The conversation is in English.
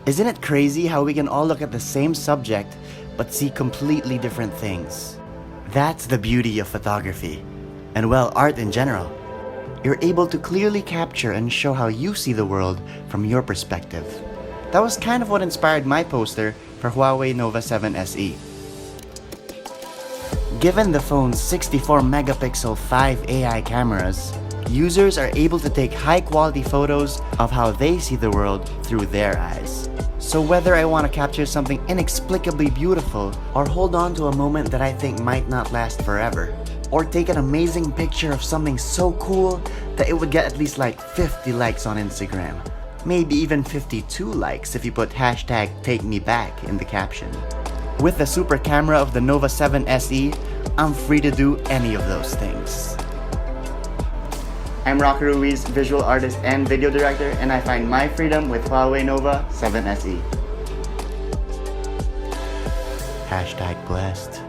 Isn't it crazy how we can all look at the same subject but see completely different things? That's the beauty of photography, and well, art in general. You're able to clearly capture and show how you see the world from your perspective. That was kind of what inspired my poster for Huawei Nova 7 SE. Given the phone's 64 megapixel 5 AI cameras, users are able to take high-quality photos of how they see the world through their eyes. So whether I want to capture something inexplicably beautiful, or hold on to a moment that I think might not last forever, or take an amazing picture of something so cool that it would get at least like 50 likes on Instagram, maybe even 52 likes if you put hashtag #TakeMeBack in the caption. With the super camera of the Nova 7 SE, I'm free to do any of those things. I'm Raco Ruiz, visual artist and video director, and I find my freedom with Huawei Nova 7 SE. Hashtag blessed.